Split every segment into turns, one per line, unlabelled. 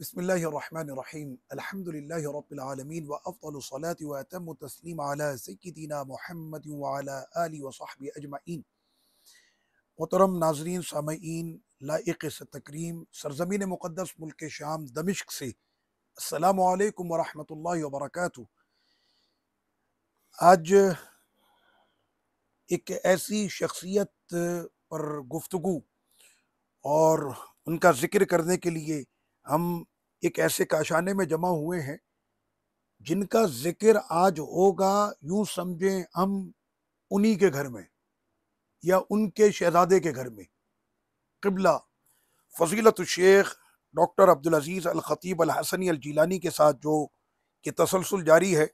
بسم اللہ الرحمن الرحیم الحمد للہ رب العالمین وافضل الصلاة واتم التسلیم علی سیدنا محمد وعلی آلہ وصحبہ اجمعین۔ محترم ناظرین سامعین، لائق تکریم سرزمین مقدس ملک شام دمشق سے السلام علیکم ورحمۃ اللہ وبرکاتہ۔ آج ایک ایسی شخصیت پر گفتگو اور ان کا ذکر کرنے کے لیے ہم ایک ایسے کاشانے میں جمع ہوئے ہیں جن کا ذکر آج ہوگا، یوں سمجھیں ہم انہی کے گھر میں یا ان کے شہزادے کے گھر میں۔ قبلہ فضیلت الشیخ ڈاکٹر عبدالعزیز الخطیب الحسنی الجیلانی کے ساتھ جو کہ تسلسل جاری ہے،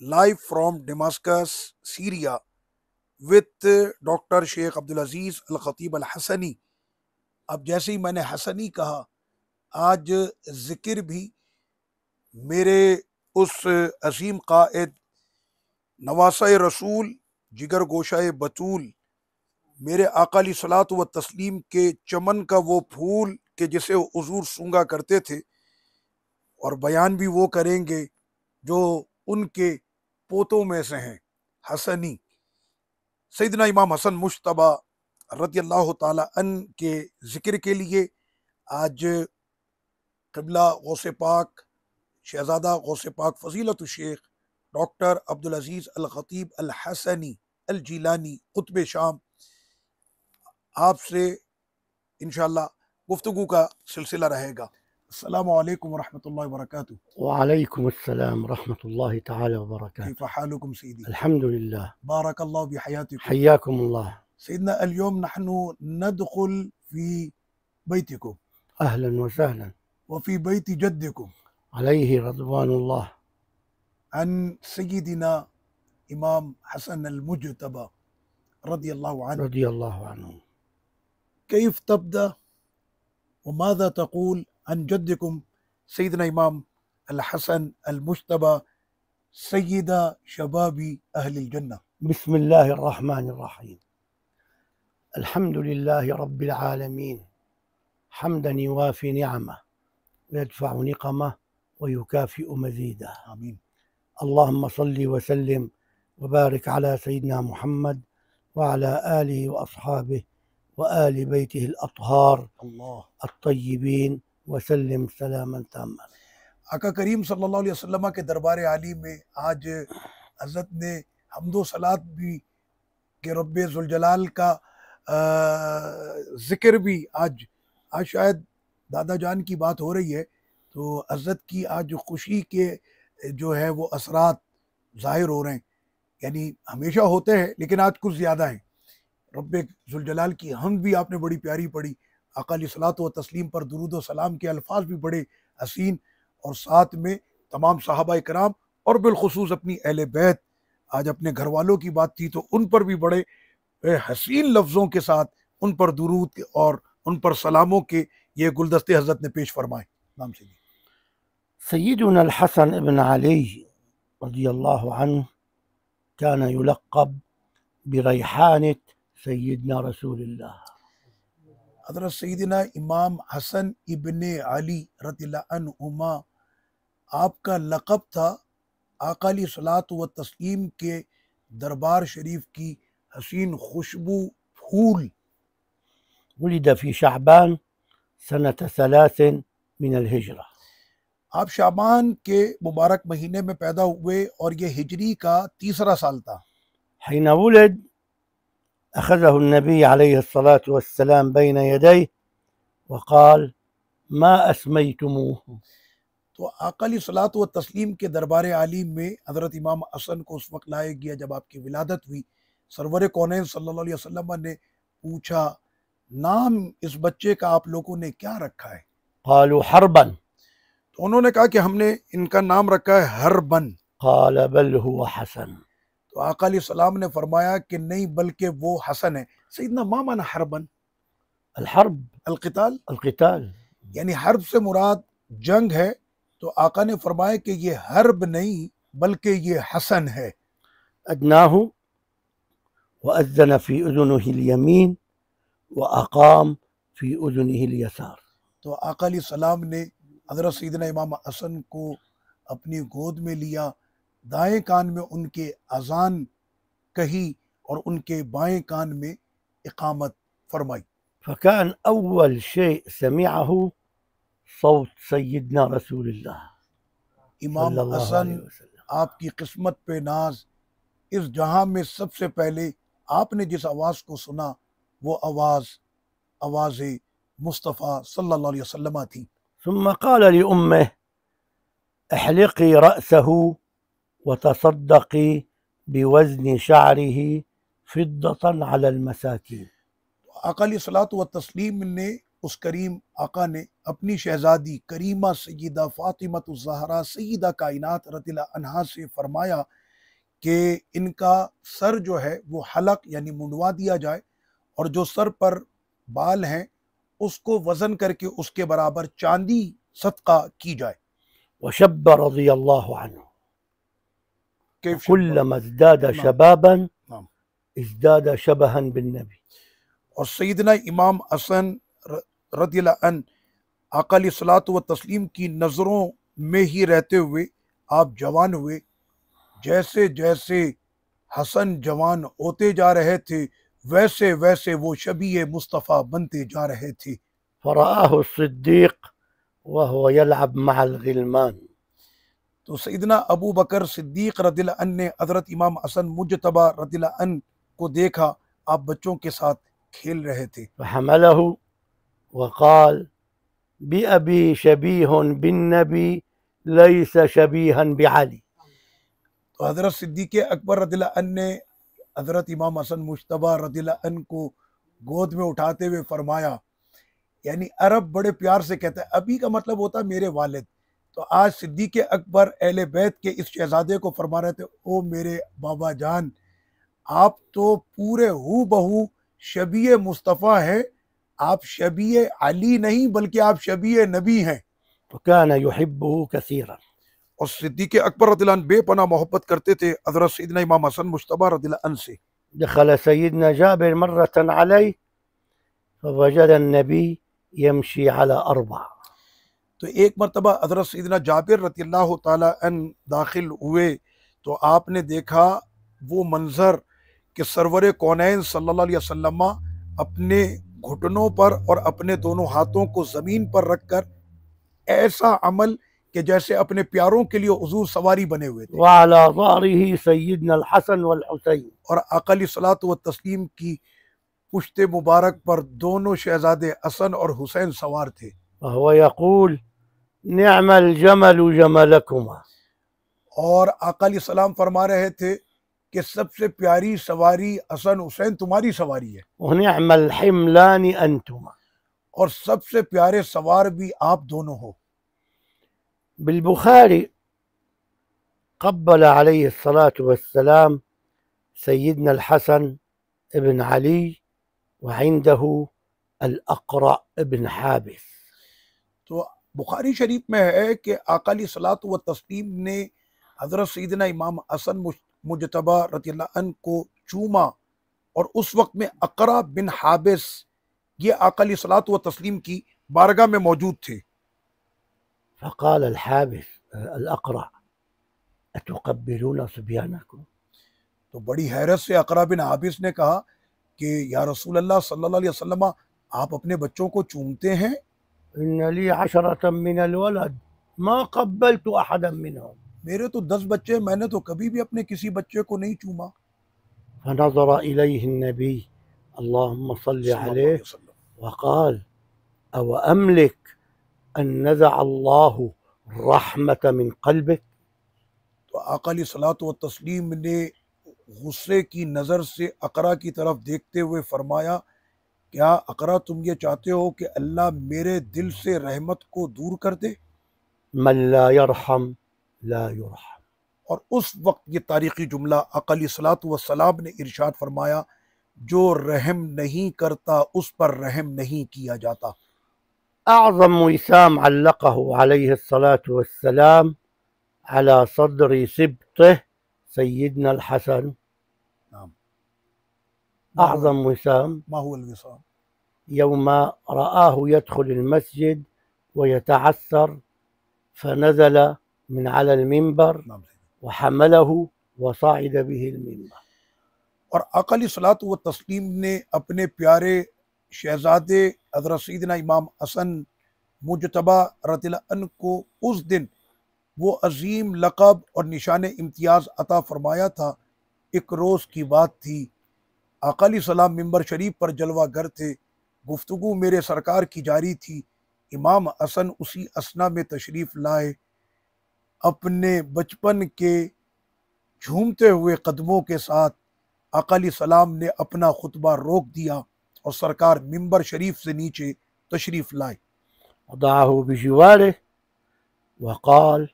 live from Damascus Syria with doctor Sheikh Abdulaziz الخطیب الحسنی۔ اب جیسے ہی میں نے حسنی کہا، آج ذکر بھی میرے اس عظیم قائد نواسہ رسول جگر گوشہ بطول، میرے آقا علیہ الصلوۃ والتسلیم کے چمن کا وہ پھول کہ جسے حضور سونگا کرتے تھے، اور بیان بھی وہ کریں گے جو ان کے پوتوں میں سے ہیں، حسنی سیدنا امام حسن مجتبیٰ رضی اللہ تعالی عنہ کے ذکر کے لیے آج قبلہ غوث پاک شہزادہ غوث پاک فضیلت الشیخ ڈاکٹر عبدالعزیز الخطیب الحسنی الجیلانی قطب شام آپ سے انشاءاللہ گفتگو کا سلسلہ رہے گا۔ السلام علیکم ورحمۃ اللہ وبرکاتہ۔
وعليكم السلام ورحمة الله تعالى وبركاته.
کیف حالکم سیدی؟
الحمد لله.
بارک اللہ بحیاتکم۔
حياكم الله.
سیدنا اليوم نحن ندخل في بيتكم
أهلا وسهلا.
وفي بيت جدكم
عليه رضوان الله.
عن سيدنا امام حسن المجتبى رضي الله عنه.
رضي الله عنه.
كيف تبدأ وماذا تقول عن جدكم سيدنا امام الحسن المجتبى سيد شباب أهل الجنة؟
بسم الله الرحمن الرحيم. الحمد لله رب العالمين حمدا يوافي نعمه ويدفع نقمه ويكافئ مزيده.
آمين.
اللهم صل وسلم وبارك على سيدنا محمد وعلى آله وأصحابه وآل بيته الأطهار
اللہ
الطيبين وسلم سلاما تاما.
آقا کریم صلی اللہ علیہ وسلم کے دربار عالی میں آج حضرت نے حمد و صلات بھی کہ رب ذوالجلال کا ذکر بھی آج شاید دادا جان کی بات ہو رہی ہے تو حضرت کی آج خوشی کے جو ہے وہ اثرات ظاہر ہو رہے ہیں، یعنی ہمیشہ ہوتے ہیں لیکن آج کچھ زیادہ ہیں۔ رب ذوالجلال کی حمد بھی آپ نے بڑی پیاری پڑھی، آقا علیہ الصلوۃ والتسلیم پر درود و سلام کے الفاظ بھی بڑے حسین، اور ساتھ میں تمام صحابہ کرام اور بالخصوص اپنی اہل بیت، آج اپنے گھر والوں کی بات تھی تو ان پر بھی بڑے حسین لفظوں کے ساتھ ان پر درود اور ان پر سلاموں کے یہ گلدستے حضرت نے پیش فرمائے۔ نام سے
سيدنا الحسن بن علي رضي الله عنه كان يلقب بريحانة سيدنا رسول الله.
حضرت سیدنا امام حسن ابن علی رضی اللہ عنہما، آپ کا لقب تھا آقا علیہ الصلوۃ والتسلیم کے دربار شریف کی حسین خوشبو پھول۔
ولد في شعبان سنة 3 من الهجرة.
آپ شعبان کے مبارک مہینے میں پیدا ہوئے اور یہ ہجری کا 3 سال تھا۔
حين ولد أخذه النبي عليه الصلاة والسلام بين يديه وقال ما أسميتموه.
تو آقا علیہ الصلوۃ والتسلیم کے دربار عالی میں حضرت امام حسن کو اس وقت لایا گیا جب آپ کی ولادت ہوئی۔ سرور کونین صلی اللہ علیہ وسلم نے پوچھا نام اس بچے کا آپ لوگوں نے کیا رکھا ہے؟
قالوا حربا.
تو انہوں نے کہا کہ ہم نے ان کا نام رکھا ہے حربن۔
قال بل هو حسن.
تو آقا علیہ السلام نے فرمایا کہ نہیں بلکہ وہ حسن ہے۔ سیدنا ما معنی حربن؟
الحرب
القتال،
القتال.
یعنی حرب سے مراد جنگ ہے، تو آقا نے فرمایا کہ یہ حرب نہیں بلکہ یہ حسن ہے۔
أدناه وأذن في أذنه اليمين وأقام في أذنه اليسار.
تو آقا علیہ السلام نے حضرت سیدنا امام حسن کو اپنی گود میں لیا، دائیں کان میں ان کے اذان کہی اور ان کے بائیں کان میں اقامت فرمائی۔
فكان أول شيء سمعه صوت سيدنا رسول الله
امام
صلى الله
حسن
عليه وسلم.
آپ کی قسمت پہ ناز، اس جہاں میں سب سے پہلے آپ نے جس آواز کو سنا وہ آواز مصطفیٰ صلی اللہ علیہ وسلم تھی۔
ثم قال لأمه احلقي رأسه وتصدقي بوزن شعره فضة على المساكين.
آقا علیہ الصلوۃ والتسلیم نے اس کریم آقا نے اپنی شہزادی کریمہ سیدہ فاطمۃ الزہرا سیدہ کائنات رضی اللہ عنہا سے فرمایا کہ ان کا سر جو ہے وہ حلق یعنی منڈوا دیا جائے، اور جو سر پر بال ہیں اس کو وزن کر کے اس کے برابر چاندی صدقہ کی جائے۔
وشب رضي الله عنه
کیف
كلما ازداد
نعم.
شبابا
نعم.
ازداد شبها بالنبي.
اور سیدنا امام حسن رضی اللہ عنہ آقا علیہ الصلوۃ والتسلیم کی نظروں میں ہی رہتے ہوئے آپ جوان ہوئے، جیسے جیسے حسن جوان ہوتے جا رہے تھے ویسے ویسے وہ شبیہ مصطفیٰ بنتے جا رہے تھے۔
فرآه الصديق وهو يلعب مع الغلمان.
تو سیدنا ابو بکر صدیق رضی اللہ عنہ نے حضرت امام حسن مجتبی رضی اللہ عنہ کو دیکھا، آپ بچوں کے ساتھ کھیل رہے تھے۔
فحمله وقال بأبي شبيه بالنبي ليس شبيها بعلي.
تو حضرت صدیق اکبر رضی اللہ عنہ نے حضرت امام حسن مجتبی رضی اللہ عنہ کو گود میں اٹھاتے ہوئے فرمایا، یعنی عرب بڑے پیار سے کہتا ہے، ابھی کا مطلب ہوتا ہے میرے والد، تو آج صدیق اکبر اہل بیت کے اس شہزادے کو فرما رہے تھے، او میرے بابا جان، آپ تو پورے ہو بہو شبیہ مصطفیٰ ہیں، آپ شبیہ علی نہیں بلکہ آپ شبیہ نبی ہیں۔
وكان يحبه كثيرا.
اور صدیق اکبر رضی اللہ عنہ بے پناہ محبت کرتے تھے حضرت سیدنا امام حسن مجتبی رضی اللہ عنہ سے۔
دخل سيدنا جابر مرة عليه فوجد النبي يمشي على 4.
تو ایک مرتبہ حضرت سیدنا جابر رضی اللہ تعالی عنہ داخل ہوئے تو آپ نے دیکھا وہ منظر کہ سرور کونین صلی اللہ علیہ وسلم اپنے گھٹنوں پر اور اپنے دونوں ہاتھوں کو زمین پر رکھ کر ایسا عمل کہ جیسے اپنے پیاروں کے لیے حضور سواری بنے ہوئے تھے،
وعلى ظهره سيدنا الحسن والحسين.
اور آقا علیہ الصلوۃ والتسلیم کی پشت مبارک پر دونوں شہزادے حسن اور حسین سوار تھے،
وهو يقول نعم الجمل جملكما.
اور آقا علیہ السلام فرما رہے تھے کہ سب سے پیاری سواری حسن حسین تمہاری سواری ہے،
ونعم الحملان أنتما.
اور سب سے پیارے سوار بھی آپ دونوں ہو۔
بالبخاري قبل عليه الصلاة والسلام سيدنا الحسن ابن علي وعنده الأقرع ابن حابس.
تو بخاری شریف میں ہے کہ آقا علیہ الصلوۃ والتسلیم نے حضرت سیدنا امام حسن مجتبی رضی اللہ عنہ کو چوما، اور اس وقت میں اقرع بن حابس یہ آقا علیہ الصلوۃ والتسلیم کی بارگاہ میں موجود تھے۔
فقال الحابس الأقرع أتقبلون صبيانكم؟
تو بڑی حیرت سے اقرع بن حابس نے کہا کہ یا رسول اللہ صلی اللہ علیہ وسلم، آپ اپنے بچوں کو چومتے ہیں؟
إن لي 10 من الولد ما قبلت أحدا منهم.
میرے تو 10 بچے، میں نے تو کبھی بھی اپنے کسی بچے کو نہیں چوما۔
فنظر إليه النبي اللهم صل
صلی اللہ
عليه
علیہ وسلم،
وقال أو أملك أن نزع الله رحمة من قلبك.
تو آقا علیہ الصلوۃ والتسلیم نے غصے کی نظر سے اقرع کی طرف دیکھتے ہوئے فرمایا، کیا اقرع تم یہ چاہتے ہو کہ اللہ میرے دل سے رحمت کو دور کر دے؟
من لا يرحم لا يرحم.
اور اس وقت یہ تاریخی جملہ آقا علیہ الصلوۃ والسلام نے ارشاد فرمایا، جو رحم نہیں کرتا اس پر رحم نہیں کیا جاتا۔
أعظم وسام علقه عليه الصلاة والسلام على صدر سبطه سيدنا الحسن.
نعم.
أعظم وسام
ما هو الوصام؟
يوم رآه يدخل المسجد ويتعثر فنزل من على المنبر
نام سے
وحمله وصعد به المنبر.
اور آقا علیہ الصلوۃ والتسلیم نے اپنے پیارے شہزادے حضرت سیدنا امام حسن مجتبی رضی اللہ عنہ کو اس دن وہ عظیم لقب اور نشان امتیاز عطا فرمایا تھا۔ ایک روز کی بات تھی، آقا علیہ السلام ممبر شریف پر جلوہ گر تھے، گفتگو میرے سرکار کی جاری تھی۔ امام حسن اسی اثنا میں تشریف لائے، اپنے بچپن کے جھومتے ہوئے قدموں کے ساتھ آقا علیہ السلام نے اپنا خطبہ روک دیا اور سرکار ممبر شریف سے نیچے تشریف لائے۔
وضعه بجواره وقال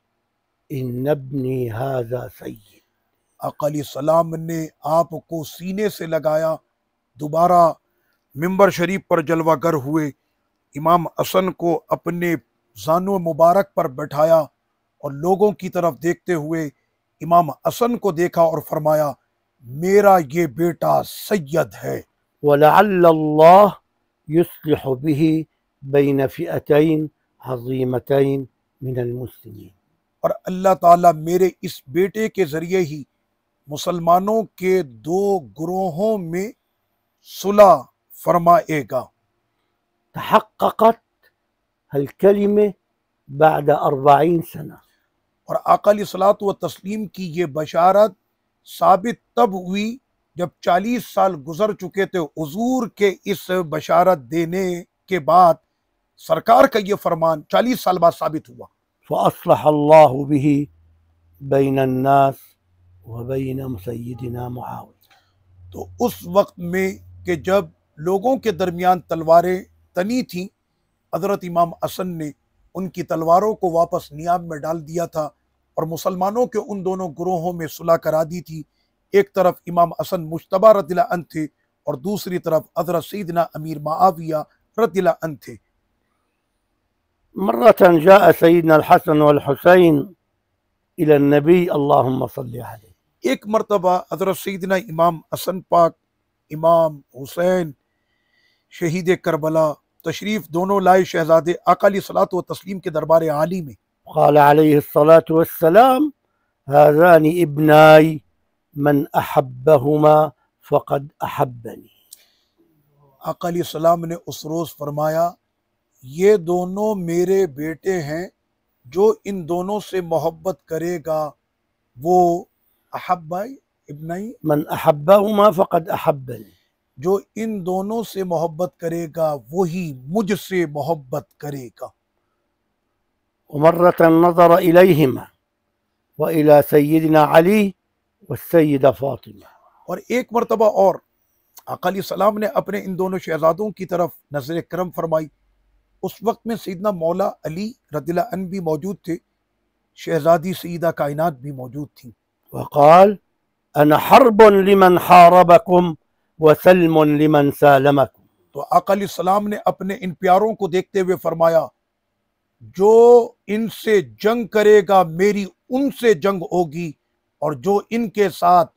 إن ابني هذا سيد.
آقا علیہ السلام نے آپ کو سینے سے لگایا، دوبارہ ممبر شریف پر جلوہ گر ہوئے، امام حسن کو اپنے زانو مبارک پر بٹھایا اور لوگوں کی طرف دیکھتے ہوئے امام حسن کو دیکھا اور فرمایا میرا یہ بیٹا سید ہے،
ولعل الله يصلح به بين فئتين عظيمتين من المسلمين.
اور اللہ تعالیٰ میرے اس بیٹے کے ذریعے ہی مسلمانوں کے دو گروہوں میں صلح فرمائے گا۔
تحققت هالكلمة بعد 40 سنة.
اور آقا علیہ الصلوۃ والتسلیم کی یہ بشارت ثابت تب ہوئی جب 40 سال گزر چکے تھے حضور کے اس بشارت دینے کے بعد سرکار کا یہ فرمان 40 سال بعد ثابت ہوا۔
فأصلح الله به بين الناس وبين سيدنا معاوية.
تو اس وقت میں کہ جب لوگوں کے درمیان تلواریں تنی تھیں، حضرت امام حسن نے ان کی تلواروں کو واپس نیام میں ڈال دیا تھا اور مسلمانوں کے ان دونوں گروہوں میں صلح کرا دی تھی۔ ایک طرف امام حسن مجتبی رضی اللہ عنہ تھے اور دوسری طرف حضرت سیدنا امیر معاویہ رضی اللہ عنہ تھے۔
مرة جاء سيدنا الحسن والحسين إلى النبي اللهم صل عليه.
ایک مرتبہ حضرت سیدنا امام حسن پاک، امام حسین شہید کربلا تشریف دونوں لائے شہزادے آقا علیہ الصلوۃ والتسلیم کے دربار عالی میں۔
قال عليه الصلاة والسلام هذان ابناي من أحبهما فقد أحبني.
آقا علیہ السلام نے اس روز فرمایا یہ دونوں میرے بیٹے ہیں، جو ان دونوں سے محبت کرے گا وہ احبائی ابنائی،
من أحبهما فقد أحبني.
جو ان دونوں سے محبت کرے گا وہی مجھ سے محبت کرے گا۔
ومرة نظر إليهما وإلى سيدنا علي والسيدة فاطمة.
اور ایک مرتبہ اور آقا علیہ السلام نے اپنے ان دونوں شہزادوں کی طرف نظر کرم فرمائی۔ اس وقت میں سیدنا مولا علی رضی اللہ عنہ بھی موجود تھے، شہزادی سیدہ کائنات بھی موجود تھیں۔
وقال أنا حرب لمن حاربكم وسلم لمن سالمكم.
تو آقا علیہ السلام نے اپنے ان پیاروں کو دیکھتے ہوئے فرمایا جو ان سے جنگ کرے گا میری ان سے جنگ ہوگی، اور جو ان کے ساتھ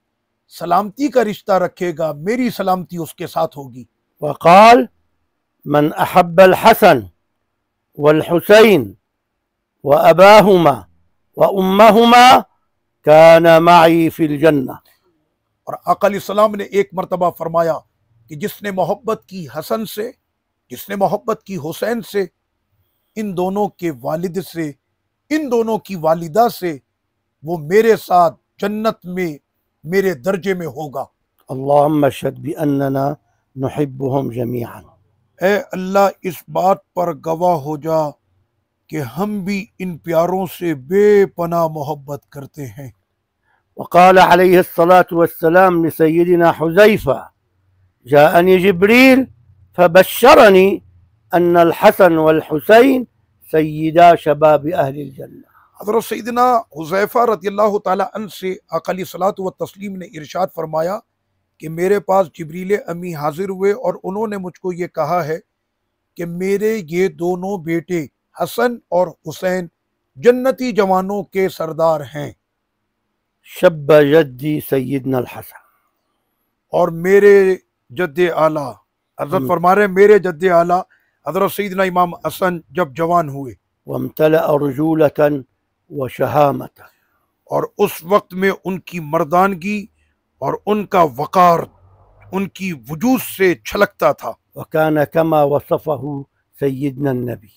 سلامتی کا رشتہ رکھے گا میری سلامتی اس کے ساتھ ہوگی۔
وقال من أحب الحسن والحسين وأباهما وأمهما كان معي في الجنة.
اور آقا علیہ السلام نے ایک مرتبہ فرمایا کہ جس نے محبت کی حسن سے، جس نے محبت کی حسین سے، ان دونوں کے والد سے، ان دونوں کی والدہ سے، وہ میرے ساتھ جنت میں میرے درجے میں ہوگا۔
اللهم اشهد بأننا نحبهم جميعا.
اے اللہ اس بات پر گواہ ہو جا کہ ہم بھی ان پیاروں سے بے پناہ محبت کرتے ہیں۔
وقال عليه الصلاة والسلام لسيدنا حذيفة جاءني جبريل فبشرني أن الحسن والحسين سيدا شباب أهل الجنة.
حضرت سیدنا حذیفہ رضی اللہ تعالی عنہ سے آقا علیہ الصلوۃ والتسلیم نے ارشاد فرمایا کہ میرے پاس جبریل امی حاضر ہوئے اور انہوں نے مجھ کو یہ کہا ہے کہ میرے یہ دونوں بیٹے حسن اور حسین جنتی جوانوں کے سردار ہیں،
شب جدي سيدنا الحسن.
اور میرے جد اعلیٰ، حضرت فرما رہے ہیں میرے جد اعلیٰ حضرت سیدنا امام حسن جب جوان ہوئے
وامتلأ رجولة وشهامة.
اور اس وقت میں ان کی مردانگی اور ان کا وقار ان کی وجود سے چھلکتا تھا،
وكان كما وصفه سيدنا النبي.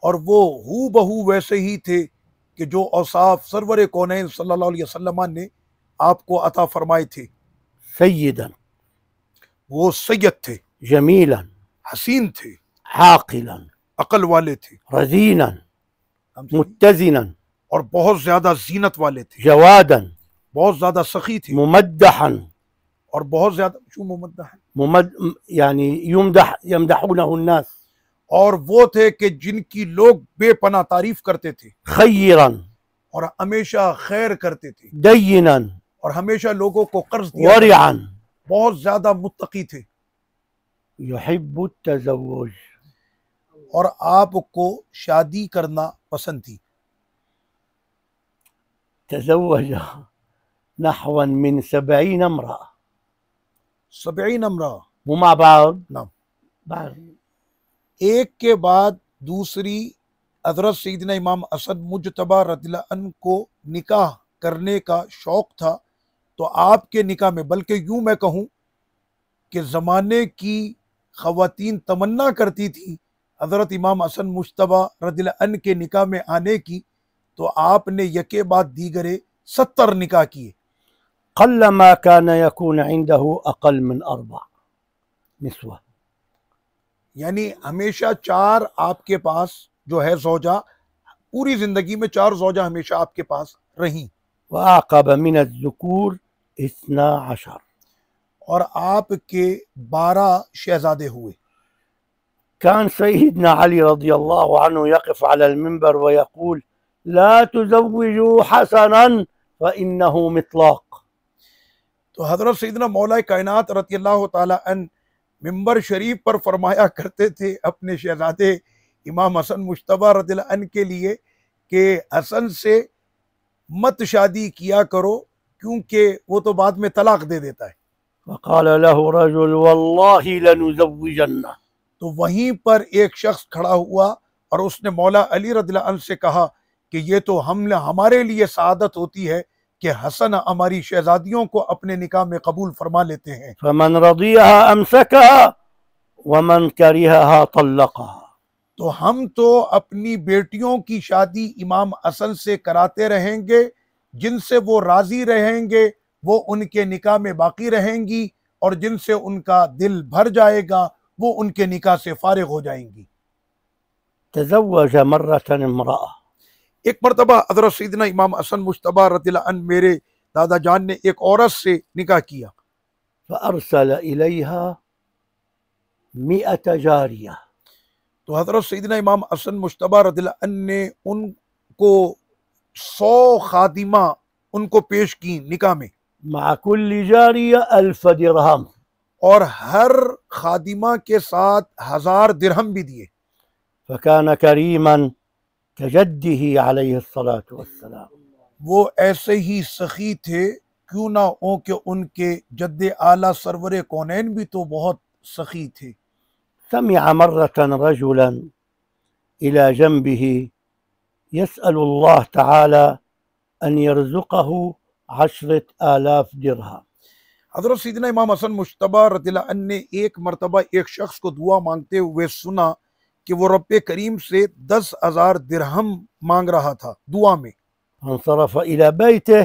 اور وہ ہو بہو ویسے ہی تھے کہ جو اوصاف سرور کونین صلی اللہ علیہ وسلم نے آپ کو عطا فرمائے تھے۔
سيدا
وہ سید تھے،
جميلا
حسین تھے،
عاقلا
عقل والے تھے،
رزينا متزنا
اور بہت زیادہ زینت والے تھے،
جوادا
بہت زیادہ سخی تھے،
ممدحا
اور بہت زیادہ ممدح
يعني يمدحونه الناس.
اور وہ تھے کہ جن کی لوگ بے پناہ تعریف کرتے تھے،
خيرا
اور ہمیشہ خیر کرتے تھے،
دينا
اور ہمیشہ لوگوں کو قرض دیا کرتے تھے،
ورعا
بہت زیادہ متقی تھے،
يحب التزوج.
اور آپ کو شادی کرنا پسند تھی۔
تزوج نحو من 70 امرأة
70 امرأة
مو مع بعض؟
نعم،
بعض.
ایک کے بعد دوسری حضرت سیدنا امام اسد مجتبی رضی اللہ عنہ کو نکاح کرنے کا شوق تھا، تو آپ کے نکاح میں، بلکہ یوں میں کہوں کہ زمانے کی خواتین تمنا کرتی تھی حضرت امام حسن مجتبی رضی اللہ عنہ کے نکاح میں آنے کی، تو آپ نے یکے بعد دیگرے 70 نکاح کیے۔
قل ما كان يكون عنده أقل من 4 نسوة.
یعنی ہمیشہ 4 آپ کے پاس جو ہے زوجہ، پوری زندگی میں 4 زوجہ ہمیشہ آپ کے پاس رہیں،
وأعقب من الذكور 12.
اور آپ کے 12 شہزادے ہوئے۔
كان سيدنا علي رضي الله عنه يقف على المنبر ويقول لا تزوجوا حسنا فإنه مطلاق.
تو حضرت سیدنا مولا کائنات رضی اللہ تعالی عنہ ممبر شریف پر فرمایا کرتے تھے اپنے شہزادے امام حسن مجتبی رضی اللہ عنہ کے لیے کہ حسن سے مت شادی کیا کرو، کیونکہ وہ تو بعد میں طلاق دے دیتا ہے۔
فقال له رجل والله لنزوجنه.
تو وہیں پر ایک شخص کھڑا ہوا اور اس نے مولا علی رضی اللہ عنہ سے کہا کہ یہ تو ہمارے لیے سعادت ہوتی ہے کہ حسن ہماری شہزادیوں کو اپنے نکاح میں قبول فرما لیتے ہیں۔
فمن رضيها أمسكها ومن كرهها طلقها.
تو ہم تو اپنی بیٹیوں کی شادی امام حسن سے کراتے رہیں گے، جن سے وہ راضی رہیں گے وہ ان کے نکاح میں باقی رہیں گی، اور جن سے ان کا دل بھر جائے گا وہ ان کے نکاح سے فارغ ہو جائیں گی۔
تزوج مرة امرأة.
ایک مرتبہ حضرت سیدنا امام حسن مجتبی رضی اللہ عنہ میرے دادا جان نے ایک عورت سے نکاح کیا،
فأرسل إليها 100 جارية.
تو حضرت سیدنا امام حسن مجتبی رضی اللہ عنہ نے ان کو 100 خادمہ ان کو پیش کی نکاح میں،
مع كل جارية 1000 درهم.
اور ہر خادمہ کے ساتھ 1000 درہم بھی دیے۔
فكان كريما كجده عليه الصلاة والسلام.
وہ ایسے ہی سخی تھے، کیوں نہ ہو کہ ان کے جد اعلیٰ سرور کونین بھی تو بہت سخی تھے۔
سمع مرة رجلا إلى جنبه يسأل الله تعالى أن يرزقه 10,000 درهم.
حضرت سیدنا امام حسن مجتبی رضی اللہ عنہ نے ایک مرتبہ ایک شخص کو دعا مانگتے ہوئے سنا کہ وہ رب کریم سے 10,000 درہم مانگ رہا تھا دعا میں۔
فانصرف إلى بيته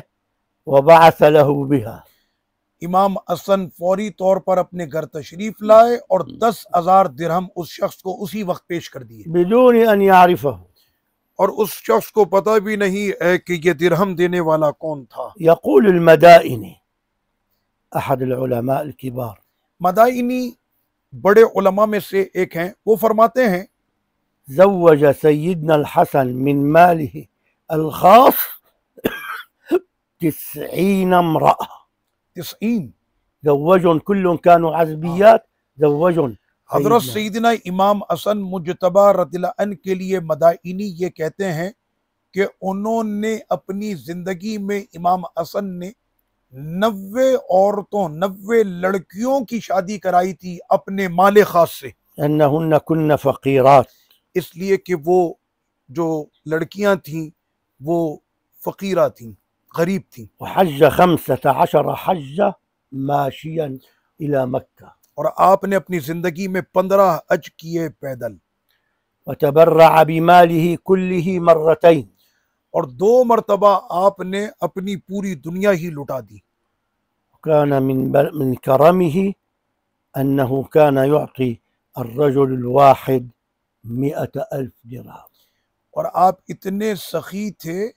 وبعث له بها.
امام حسن فوری طور پر اپنے گھر تشریف لائے اور 10,000 درہم اس شخص کو اسی وقت پیش کر دیے،
بدون أن يعرفه.
اور اس شخص کو پتہ بھی نہیں ہے کہ یہ درہم دینے والا کون تھا۔
يقول المدائني أحد العلماء الكبار
مدائنی بڑے علماء میں سے ایک ہیں، وہ فرماتے ہیں
زوج سيدنا الحسن من ماله الخاص 90 امرأة.
90
زوجهم كلهم كانوا عزبيات. زوجهم
حضرت
سيدنا.
سیدنا امام حسن مجتبی رضی اللہ عنہ کے لیے مدائنی یہ کہتے ہیں کہ انہوں نے اپنی زندگی میں امام حسن نے 90 عورتوں 90 لڑکیوں کی شادی کرائی تھی اپنے مال خاص سے،
أنهن كن فقيرات.
اس لیے کہ وہ جو لڑکیاں تھیں وہ فقیرہ تھیں، غریب تھیں،
وحج 15 حجة ماشيا إلى مكة،
اور آپ نے اپنی زندگی میں 15 حج کیے پیدل،
وتبرع بماله كله مرتين،
اور 2 مرتبہ آپ نے اپنی پوری دنیا ہی لٹا دی۔
وكان من كرمه أنه كان يعطي الرجل الواحد 100,000 درهم،
اور آپ اتنے سخی تھے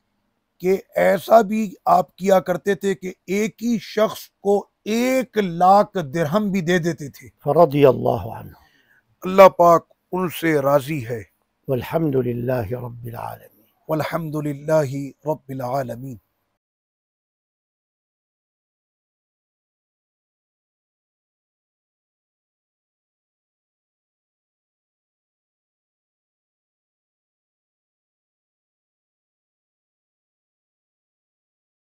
کہ ایسا بھی آپ کیا کرتے تھے کہ ایک ہی شخص کو 1,00,000 درہم بھی دے دیتے تھے۔
فرضي الله عنه،
اللہ پاک ان سے راضی ہے،
والحمد لله رب العالمين.
والحمد للہ رب العالمین۔